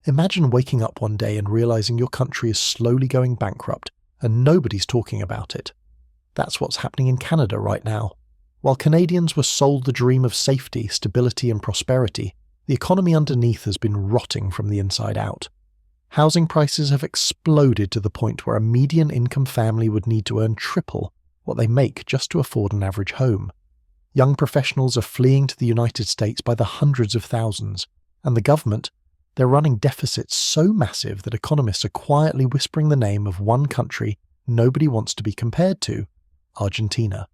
Imagine waking up one day and realizing your country is slowly going bankrupt and nobody's talking about it. That's what's happening in Canada right now. While Canadians were sold the dream of safety, stability and prosperity, the economy underneath has been rotting from the inside out. Housing prices have exploded to the point where a median income family would need to earn triple what they make just to afford an average home. Young professionals are fleeing to the United States by the hundreds of thousands, and the government, they're running deficits so massive that economists are quietly whispering the name of one country nobody wants to be compared to, Argentina.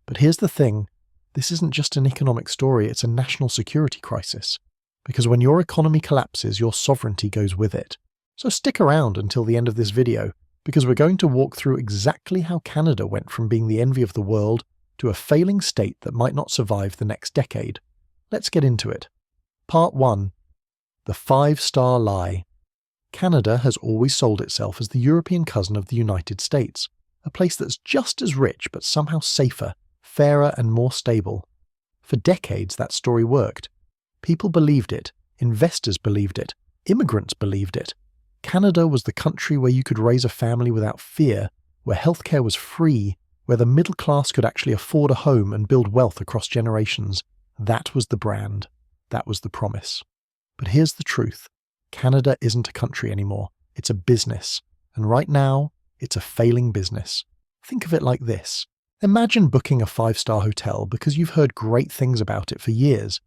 But here's the thing, this isn't just an economic story, it's a national security crisis. Because when your economy collapses, your sovereignty goes with it. So stick around until the end of this video, because we're going to walk through exactly how Canada went from being the envy of the world to a failing state that might not survive the next decade. Let's get into it. Part 1. The 5-star lie. Canada has always sold itself as the European cousin of the United States, a place that's just as rich but somehow safer, fairer and more stable. For decades that story worked. People believed it, investors believed it, immigrants believed it. Canada was the country where you could raise a family without fear, where healthcare was free, where the middle class could actually afford a home and build wealth across generations. That was the brand. That was the promise. But here's the truth. Canada isn't a country anymore. It's a business. And right now, it's a failing business. Think of it like this. Imagine booking a 5-star hotel because you've heard great things about it for years.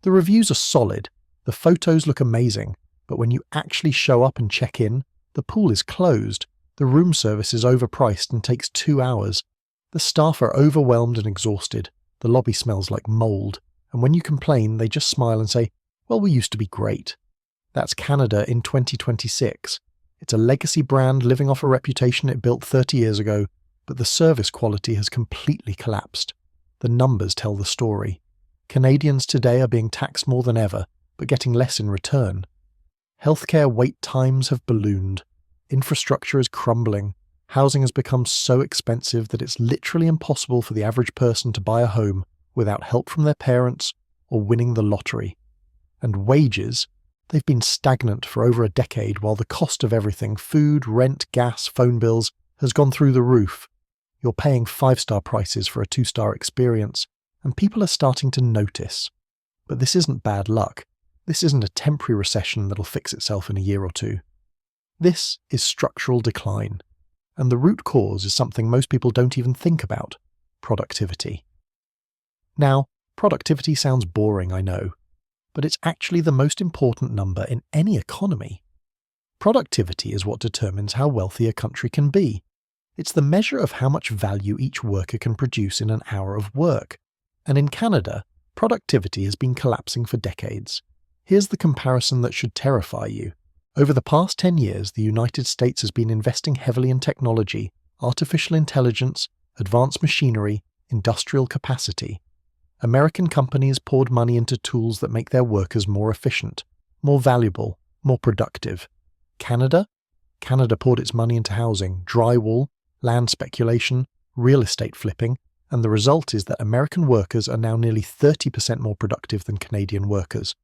The reviews are solid, the photos look amazing, but when you actually show up and check in, the pool is closed, the room service is overpriced and takes 2 hours. The staff are overwhelmed and exhausted, the lobby smells like mold, and when you complain, they just smile and say, "Well, we used to be great." That's Canada in 2026. It's a legacy brand living off a reputation it built 30 years ago, but the service quality has completely collapsed. The numbers tell the story. Canadians today are being taxed more than ever, but getting less in return. Healthcare wait times have ballooned. Infrastructure is crumbling. Housing has become so expensive that it's literally impossible for the average person to buy a home without help from their parents or winning the lottery. And wages, they've been stagnant for over a decade while the cost of everything, food, rent, gas, phone bills, has gone through the roof. You're paying 5-star prices for a 2-star experience, and people are starting to notice. But this isn't bad luck. This isn't a temporary recession that'll fix itself in a year or two. This is structural decline. And the root cause is something most people don't even think about: productivity. Now, productivity sounds boring, I know, but it's actually the most important number in any economy. Productivity is what determines how wealthy a country can be. It's the measure of how much value each worker can produce in an hour of work. And in Canada, productivity has been collapsing for decades. Here's the comparison that should terrify you. Over the past 10 years, the United States has been investing heavily in technology, artificial intelligence, advanced machinery, industrial capacity. American companies poured money into tools that make their workers more efficient, more valuable, more productive. Canada poured its money into housing, drywall, land speculation, real estate flipping, and the result is that American workers are now nearly 30% more productive than Canadian workers.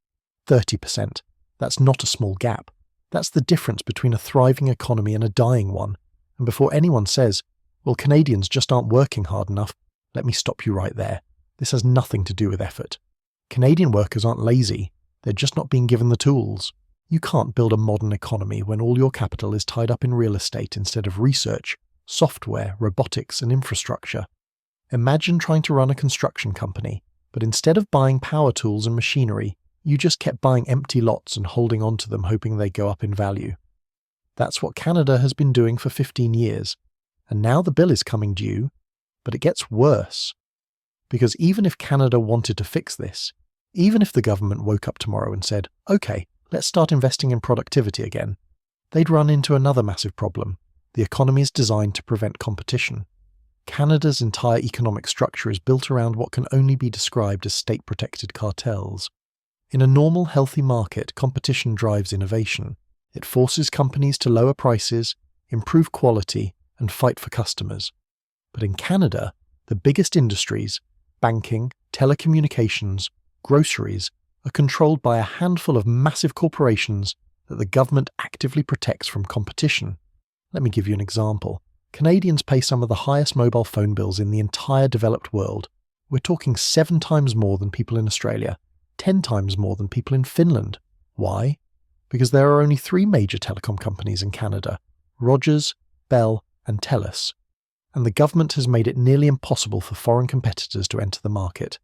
30%. That's not a small gap. That's the difference between a thriving economy and a dying one. And before anyone says, "Well, Canadians just aren't working hard enough," let me stop you right there. This has nothing to do with effort. Canadian workers aren't lazy. They're just not being given the tools. You can't build a modern economy when all your capital is tied up in real estate instead of research, software, robotics, and infrastructure. Imagine trying to run a construction company, but instead of buying power tools and machinery, you just kept buying empty lots and holding on to them hoping they go up in value. That's what Canada has been doing for 15 years, and now the bill is coming due, but it gets worse. Because even if Canada wanted to fix this, even if the government woke up tomorrow and said, "Okay, let's start investing in productivity again," they'd run into another massive problem. The economy is designed to prevent competition. Canada's entire economic structure is built around what can only be described as state-protected cartels. In a normal, healthy market, competition drives innovation. It forces companies to lower prices, improve quality, and fight for customers. But in Canada, the biggest industries, banking, telecommunications, groceries, are controlled by a handful of massive corporations that the government actively protects from competition. Let me give you an example. Canadians pay some of the highest mobile phone bills in the entire developed world. We're talking 7 times more than people in Australia, 10 times more than people in Finland. Why? Because there are only 3 major telecom companies in Canada: Rogers, Bell, and TELUS. And the government has made it nearly impossible for foreign competitors to enter the market.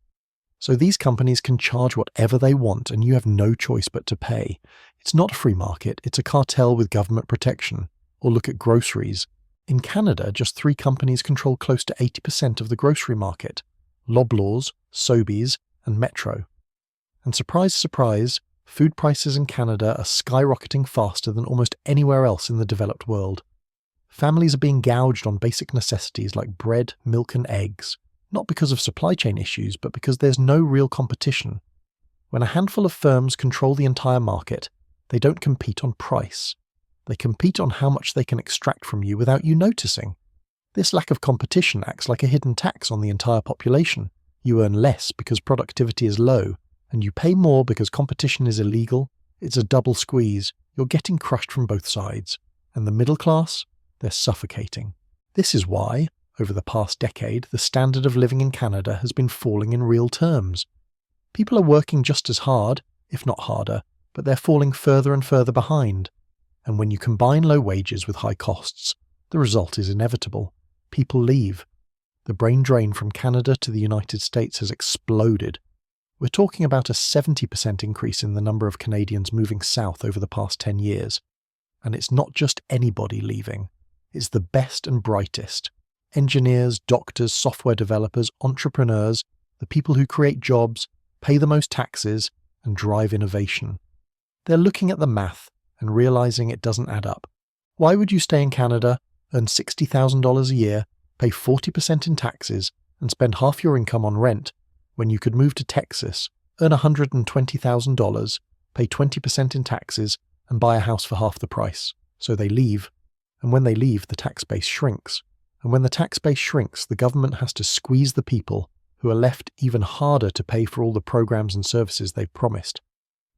So these companies can charge whatever they want and you have no choice but to pay. It's not a free market, it's a cartel with government protection. Or look at groceries. In Canada, just 3 companies control close to 80% of the grocery market: Loblaws, Sobeys, and Metro. And surprise, surprise, food prices in Canada are skyrocketing faster than almost anywhere else in the developed world. Families are being gouged on basic necessities like bread, milk, and eggs, not because of supply chain issues, but because there's no real competition. When a handful of firms control the entire market, they don't compete on price. They compete on how much they can extract from you without you noticing. This lack of competition acts like a hidden tax on the entire population. You earn less because productivity is low, and you pay more because competition is illegal. It's a double squeeze. You're getting crushed from both sides. And the middle class? They're suffocating. This is why, over the past decade, the standard of living in Canada has been falling in real terms. People are working just as hard, if not harder, but they're falling further and further behind. And when you combine low wages with high costs, the result is inevitable. People leave. The brain drain from Canada to the United States has exploded. We're talking about a 70% increase in the number of Canadians moving south over the past 10 years. And it's not just anybody leaving. It's the best and brightest. Engineers, doctors, software developers, entrepreneurs, the people who create jobs, pay the most taxes, and drive innovation. They're looking at the math and realizing it doesn't add up. Why would you stay in Canada, earn $60,000 a year, pay 40% in taxes, and spend half your income on rent, when you could move to Texas, earn $120,000, pay 20% in taxes, and buy a house for half the price? So they leave. And when they leave, the tax base shrinks. And when the tax base shrinks, the government has to squeeze the people, who are left even harder to pay for all the programs and services they've promised.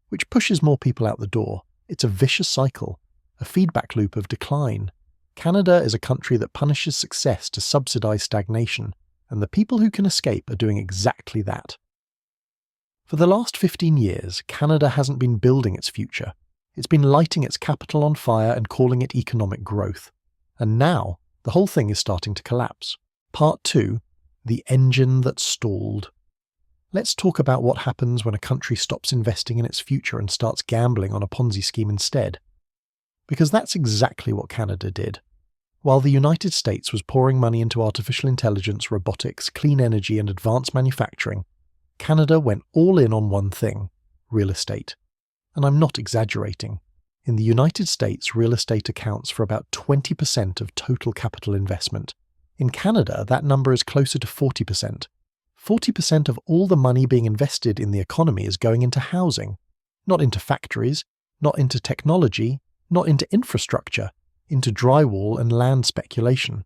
Which pushes more people out the door. It's a vicious cycle, a feedback loop of decline. Canada is a country that punishes success to subsidize stagnation, and the people who can escape are doing exactly that. For the last 15 years, Canada hasn't been building its future. It's been lighting its capital on fire and calling it economic growth. And now, the whole thing is starting to collapse. Part 2, the engine that stalled. Let's talk about what happens when a country stops investing in its future and starts gambling on a Ponzi scheme instead. Because that's exactly what Canada did. While the United States was pouring money into artificial intelligence, robotics, clean energy, and advanced manufacturing, Canada went all in on one thing: real estate. And I'm not exaggerating. In the United States, real estate accounts for about 20% of total capital investment. In Canada, that number is closer to 40%. 40% of all the money being invested in the economy is going into housing, not into factories, not into technology, not into infrastructure, into drywall and land speculation.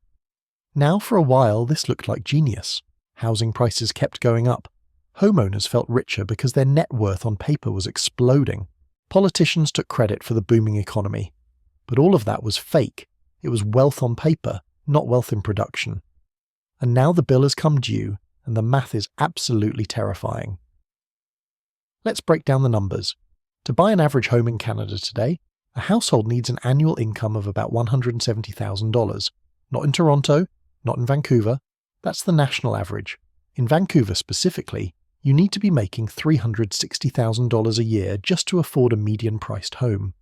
Now, for a while, this looked like genius. Housing prices kept going up. Homeowners felt richer because their net worth on paper was exploding. Politicians took credit for the booming economy. But all of that was fake. It was wealth on paper, not wealth in production. And now the bill has come due, and the math is absolutely terrifying. Let's break down the numbers. To buy an average home in Canada today, a household needs an annual income of about $170,000. Not in Toronto, not in Vancouver. That's the national average. In Vancouver specifically, you need to be making $360,000 a year just to afford a median-priced home.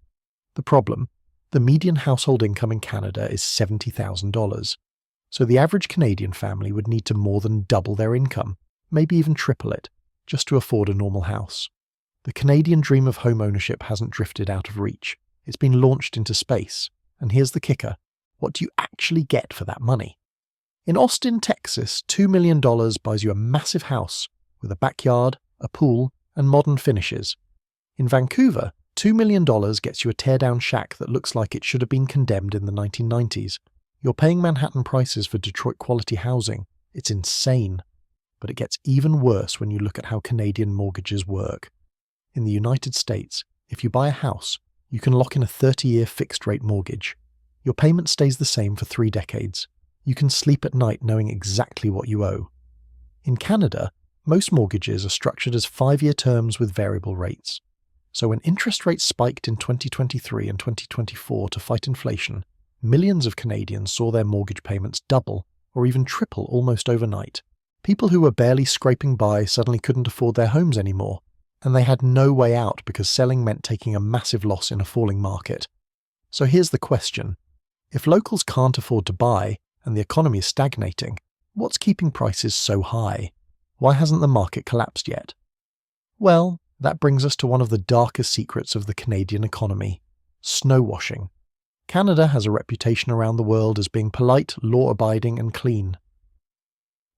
The problem? The median household income in Canada is $70,000. So the average Canadian family would need to more than double their income, maybe even triple it, just to afford a normal house. The Canadian dream of home ownership hasn't drifted out of reach. It's been launched into space. And here's the kicker. What do you actually get for that money? In Austin, Texas, $2 million buys you a massive house with a backyard, a pool, and modern finishes. In Vancouver, $2 million gets you a tear-down shack that looks like it should have been condemned in the 1990s. You're paying Manhattan prices for Detroit-quality housing. It's insane. But it gets even worse when you look at how Canadian mortgages work. In the United States, if you buy a house, You can lock in a 30-year fixed-rate mortgage. Your payment stays the same for 3 decades. You can sleep at night knowing exactly what you owe. In Canada, most mortgages are structured as 5-year terms with variable rates. So when interest rates spiked in 2023 and 2024 to fight inflation, millions of Canadians saw their mortgage payments double or even triple almost overnight. People who were barely scraping by suddenly couldn't afford their homes anymore, and they had no way out because selling meant taking a massive loss in a falling market. So here's the question. If locals can't afford to buy and the economy is stagnating, what's keeping prices so high? Why hasn't the market collapsed yet? Well, that brings us to one of the darkest secrets of the Canadian economy: snowwashing. Canada has a reputation around the world as being polite, law-abiding and clean.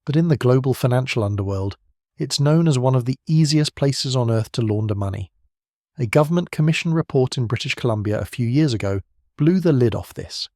But in the global financial underworld, it's known as one of the easiest places on earth to launder money. A government-commissioned report in British Columbia a few years ago blew the lid off this.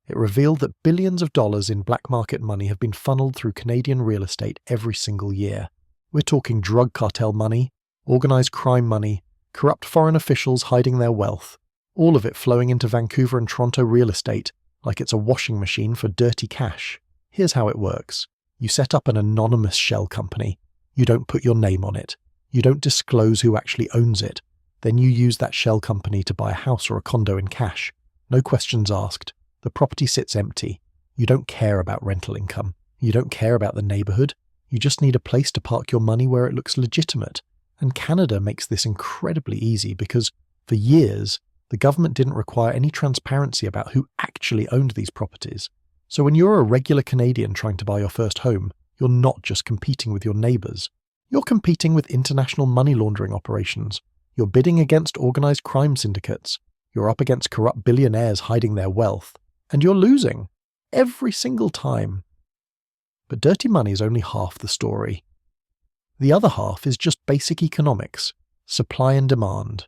It revealed that billions of dollars in black market money have been funneled through Canadian real estate every single year. We're talking drug cartel money, organised crime money, corrupt foreign officials hiding their wealth, all of it flowing into Vancouver and Toronto real estate like it's a washing machine for dirty cash. Here's how it works. You set up an anonymous shell company. You don't put your name on it. You don't disclose who actually owns it. Then you use that shell company to buy a house or a condo in cash. No questions asked. The property sits empty. You don't care about rental income. You don't care about the neighbourhood. You just need a place to park your money where it looks legitimate. And Canada makes this incredibly easy because, for years, the government didn't require any transparency about who actually owned these properties. So when you're a regular Canadian trying to buy your first home, you're not just competing with your neighbours. You're competing with international money laundering operations. You're bidding against organised crime syndicates. You're up against corrupt billionaires hiding their wealth. And you're losing. Every single time. But dirty money is only half the story. The other half is just basic economics, supply and demand.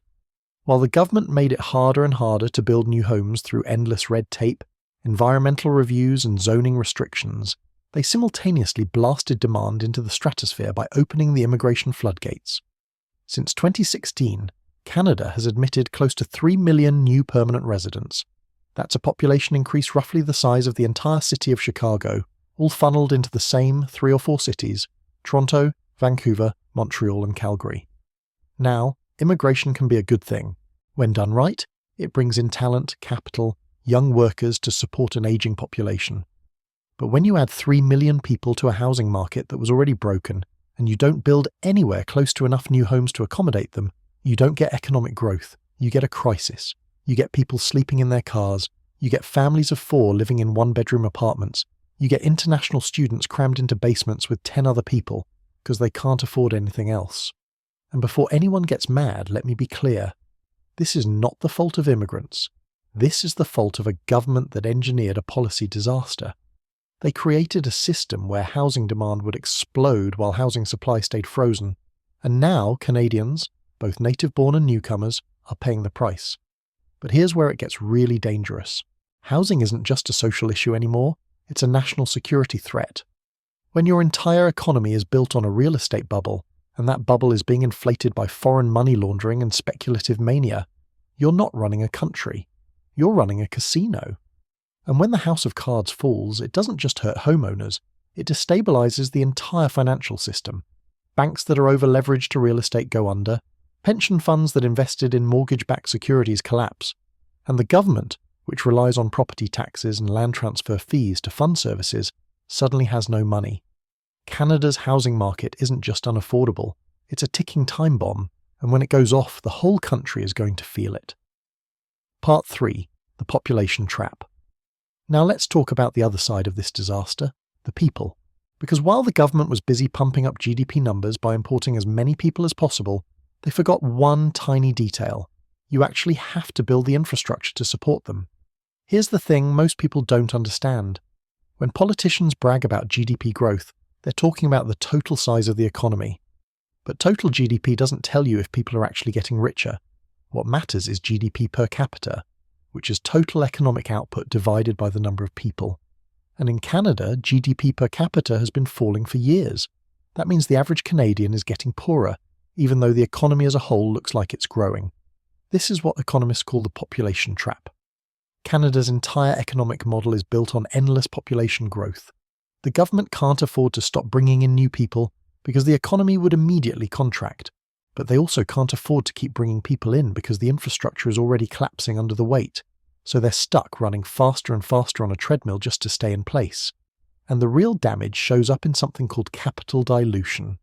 While the government made it harder and harder to build new homes through endless red tape, environmental reviews and zoning restrictions, they simultaneously blasted demand into the stratosphere by opening the immigration floodgates. Since 2016, Canada has admitted close to 3 million new permanent residents. That's a population increase roughly the size of the entire city of Chicago, all funneled into the same 3 or 4 cities: Toronto, Vancouver, Montreal and Calgary. Now, immigration can be a good thing. When done right, it brings in talent, capital, young workers to support an aging population. But when you add 3 million people to a housing market that was already broken, and you don't build anywhere close to enough new homes to accommodate them, you don't get economic growth, you get a crisis. You get people sleeping in their cars, you get families of 4 living in 1-bedroom apartments, you get international students crammed into basements with 10 other people, because they can't afford anything else. And before anyone gets mad, let me be clear. This is not the fault of immigrants. This is the fault of a government that engineered a policy disaster. They created a system where housing demand would explode while housing supply stayed frozen. And now Canadians, both native-born and newcomers, are paying the price. But here's where it gets really dangerous. Housing isn't just a social issue anymore, it's a national security threat. When your entire economy is built on a real estate bubble, and that bubble is being inflated by foreign money laundering and speculative mania, you're not running a country. You're running a casino. And when the house of cards falls, it doesn't just hurt homeowners, it destabilizes the entire financial system. Banks that are over-leveraged to real estate go under, pension funds that invested in mortgage-backed securities collapse, and the government, which relies on property taxes and land transfer fees to fund services, suddenly has no money. Canada's housing market isn't just unaffordable, it's a ticking time bomb, and when it goes off, the whole country is going to feel it. Part 3. The population trap. Now let's talk about the other side of this disaster, the people. Because while the government was busy pumping up GDP numbers by importing as many people as possible, they forgot one tiny detail. You actually have to build the infrastructure to support them. Here's the thing most people don't understand. When politicians brag about GDP growth, they're talking about the total size of the economy. But total GDP doesn't tell you if people are actually getting richer. What matters is GDP per capita, which is total economic output divided by the number of people. And in Canada, GDP per capita has been falling for years. That means the average Canadian is getting poorer, even though the economy as a whole looks like it's growing. This is what economists call the population trap. Canada's entire economic model is built on endless population growth. The government can't afford to stop bringing in new people because the economy would immediately contract. But they also can't afford to keep bringing people in because the infrastructure is already collapsing under the weight. So they're stuck running faster and faster on a treadmill just to stay in place. And the real damage shows up in something called capital dilution.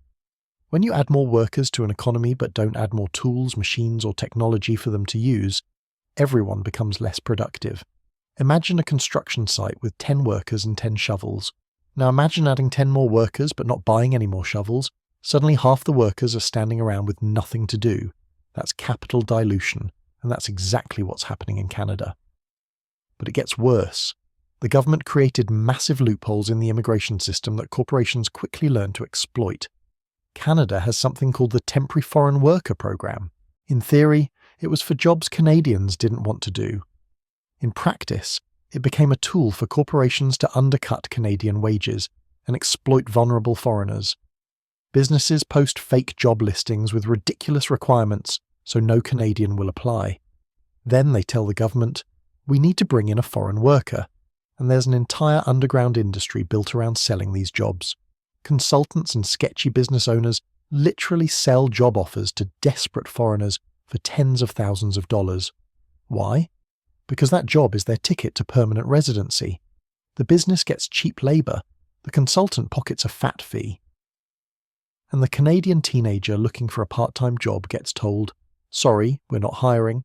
When you add more workers to an economy but don't add more tools, machines, or technology for them to use, everyone becomes less productive. Imagine a construction site with 10 workers and 10 shovels. Now imagine adding 10 more workers but not buying any more shovels. Suddenly half the workers are standing around with nothing to do. That's capital dilution, and that's exactly what's happening in Canada. But it gets worse. The government created massive loopholes in the immigration system that corporations quickly learned to exploit. Canada has something called the Temporary Foreign Worker Program. In theory, it was for jobs Canadians didn't want to do. In practice, it became a tool for corporations to undercut Canadian wages and exploit vulnerable foreigners. Businesses post fake job listings with ridiculous requirements so no Canadian will apply. Then they tell the government, we need to bring in a foreign worker, and there's an entire underground industry built around selling these jobs. Consultants and sketchy business owners literally sell job offers to desperate foreigners for tens of thousands of dollars. Why? Because that job is their ticket to permanent residency. The business gets cheap labour, the consultant pockets a fat fee. And the Canadian teenager looking for a part-time job gets told, sorry, we're not hiring.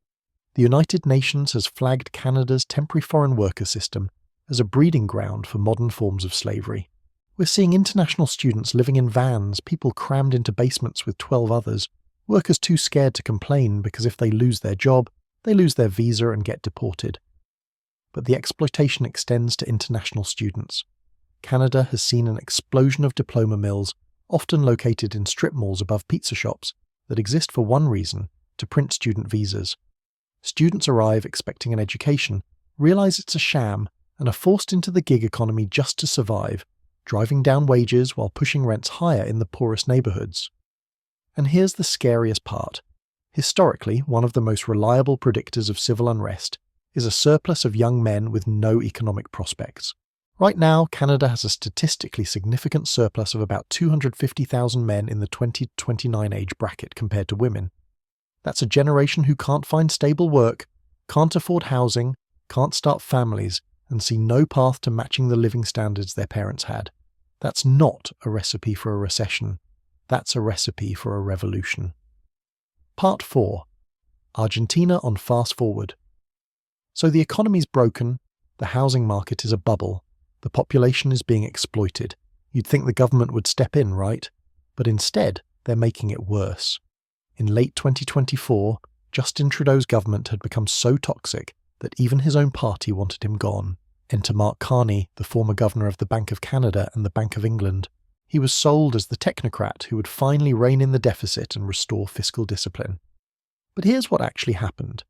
The United Nations has flagged Canada's temporary foreign worker system as a breeding ground for modern forms of slavery. We're seeing international students living in vans, people crammed into basements with 12 others, workers too scared to complain because if they lose their job, they lose their visa and get deported. But the exploitation extends to international students. Canada has seen an explosion of diploma mills, often located in strip malls above pizza shops, that exist for one reason, to print student visas. Students arrive expecting an education, realise it's a sham, and are forced into the gig economy just to survive, driving down wages while pushing rents higher in the poorest neighbourhoods. And here's the scariest part. Historically, one of the most reliable predictors of civil unrest is a surplus of young men with no economic prospects. Right now, Canada has a statistically significant surplus of about 250,000 men in the 20 to 29 age bracket compared to women. That's a generation who can't find stable work, can't afford housing, can't start families, and see no path to matching the living standards their parents had. That's not a recipe for a recession. That's a recipe for a revolution. Part 4. Argentina on fast forward. So the economy's broken, the housing market is a bubble, the population is being exploited. You'd think the government would step in, right? But instead, they're making it worse. In late 2024, Justin Trudeau's government had become so toxic that even his own party wanted him gone. Enter Mark Carney, the former governor of the Bank of Canada and the Bank of England. He was sold as the technocrat who would finally rein in the deficit and restore fiscal discipline. But here's what actually happened.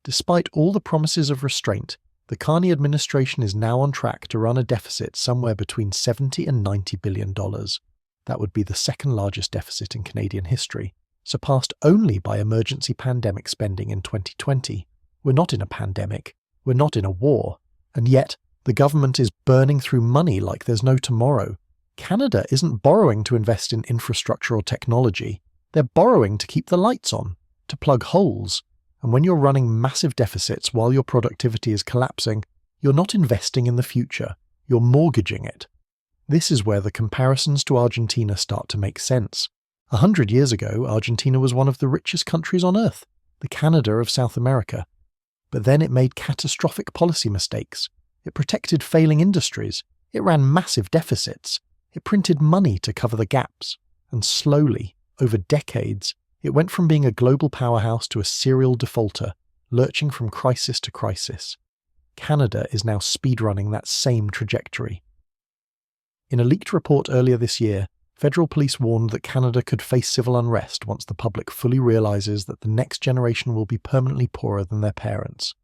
Despite all the promises of restraint, the Carney administration is now on track to run a deficit somewhere between $70 and $90 billion. That would be the second largest deficit in Canadian history, surpassed only by emergency pandemic spending in 2020. We're not in a pandemic, we're not in a war, and yet the government is burning through money like there's no tomorrow. Canada isn't borrowing to invest in infrastructure or technology, they're borrowing to keep the lights on, to plug holes. And when you're running massive deficits while your productivity is collapsing, you're not investing in the future, you're mortgaging it. This is where the comparisons to Argentina start to make sense. 100 years ago, Argentina was one of the richest countries on earth, the Canada of South America. But then it made catastrophic policy mistakes. It protected failing industries. It ran massive deficits. It printed money to cover the gaps. And slowly, over decades, it went from being a global powerhouse to a serial defaulter, lurching from crisis to crisis. Canada is now speedrunning that same trajectory. In a leaked report earlier this year, federal police warned that Canada could face civil unrest once the public fully realises that the next generation will be permanently poorer than their parents.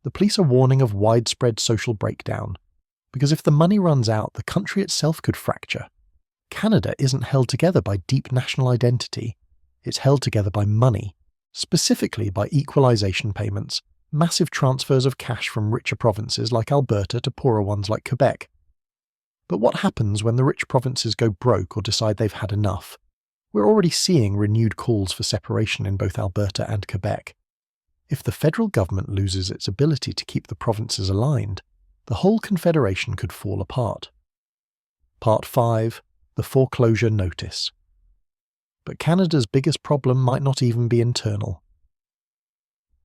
The police are warning of widespread social breakdown, because if the money runs out, the country itself could fracture. Canada isn't held together by deep national identity. It's held together by money. specifically by equalization payments, massive transfers of cash from richer provinces like Alberta to poorer ones like Quebec. But what happens when the rich provinces go broke or decide they've had enough? We're already seeing renewed calls for separation in both Alberta and Quebec. If the federal government loses its ability to keep the provinces aligned, the whole confederation could fall apart. Part 5. The foreclosure notice. But Canada's biggest problem might not even be internal.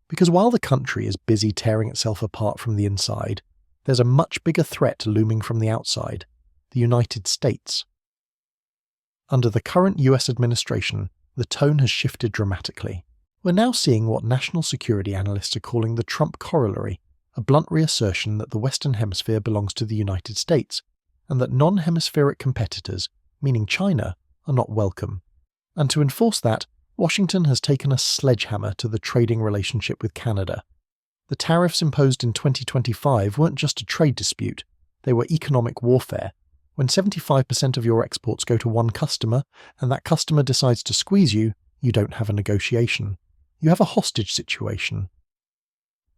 Because while the country is busy tearing itself apart from the inside, there's a much bigger threat looming from the outside: the United States. Under the current US administration, the tone has shifted dramatically. We're now seeing what national security analysts are calling the Trump corollary, a blunt reassertion that the Western Hemisphere belongs to the United States, and that non-hemispheric competitors, meaning China, are not welcome. And to enforce that, Washington has taken a sledgehammer to the trading relationship with Canada. The tariffs imposed in 2025 weren't just a trade dispute, they were economic warfare. When 75% of your exports go to one customer, and that customer decides to squeeze you, you don't have a negotiation. You have a hostage situation.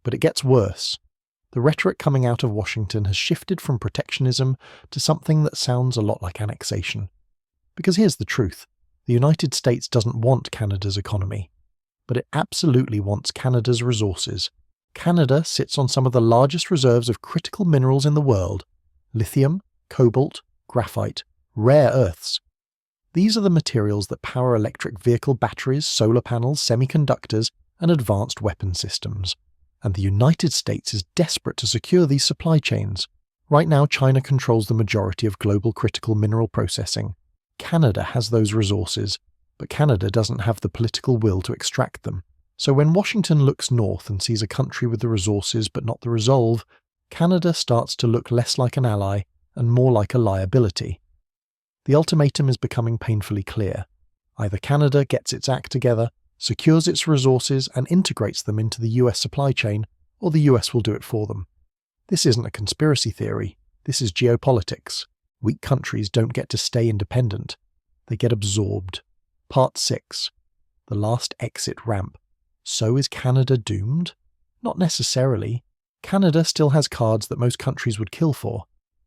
But it gets worse. The rhetoric coming out of Washington has shifted from protectionism to something that sounds a lot like annexation. Because here's the truth. The United States doesn't want Canada's economy, but it absolutely wants Canada's resources. Canada sits on some of the largest reserves of critical minerals in the world: lithium, cobalt, graphite, rare earths. These are the materials that power electric vehicle batteries, solar panels, semiconductors, and advanced weapon systems. And the United States is desperate to secure these supply chains. Right now, China controls the majority of global critical mineral processing. Canada has those resources, but Canada doesn't have the political will to extract them. So when Washington looks north and sees a country with the resources but not the resolve, Canada starts to look less like an ally and more like a liability. The ultimatum is becoming painfully clear. Either Canada gets its act together, secures its resources and integrates them into the US supply chain, or the US will do it for them. This isn't a conspiracy theory, this is geopolitics. Weak countries don't get to stay independent, they get absorbed. Part 6. The last exit ramp. So is Canada doomed? Not necessarily. Canada still has cards that most countries would kill for.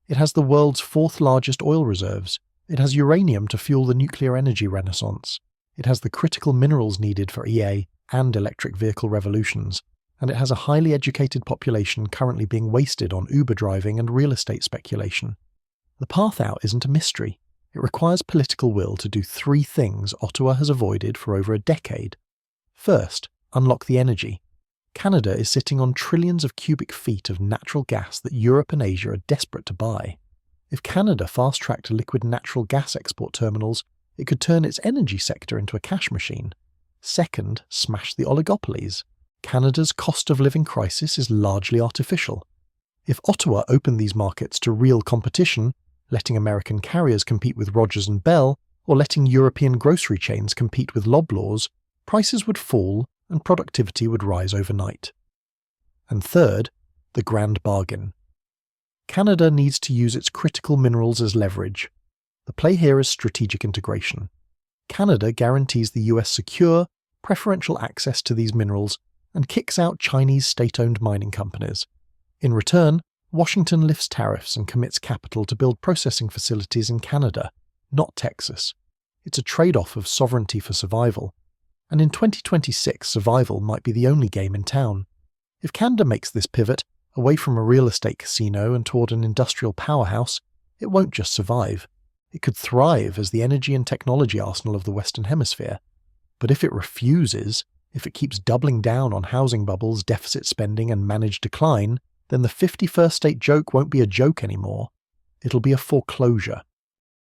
It has the world's 4th largest oil reserves. It has uranium to fuel the nuclear energy renaissance. It has the critical minerals needed for EA and electric vehicle revolutions. And it has a highly educated population currently being wasted on Uber driving and real estate speculation. The path out isn't a mystery. It requires political will to do 3 things Ottawa has avoided for over a decade. First, unlock the energy. Canada is sitting on trillions of cubic feet of natural gas that Europe and Asia are desperate to buy. If Canada fast-tracked liquid natural gas export terminals, it could turn its energy sector into a cash machine. Second, smash the oligopolies. Canada's cost of living crisis is largely artificial. If Ottawa opened these markets to real competition, letting American carriers compete with Rogers and Bell, or letting European grocery chains compete with Loblaws, prices would fall and productivity would rise overnight. And third, the grand bargain. Canada needs to use its critical minerals as leverage. The play here is strategic integration. Canada guarantees the US secure, preferential access to these minerals and kicks out Chinese state-owned mining companies. In return, Washington lifts tariffs and commits capital to build processing facilities in Canada, not Texas. It's a trade-off of sovereignty for survival. And in 2026, survival might be the only game in town. If Canada makes this pivot, away from a real estate casino and toward an industrial powerhouse, it won't just survive. It could thrive as the energy and technology arsenal of the Western Hemisphere. But if it refuses, if it keeps doubling down on housing bubbles, deficit spending and managed decline, then the 51st state joke won't be a joke anymore. It'll be a foreclosure.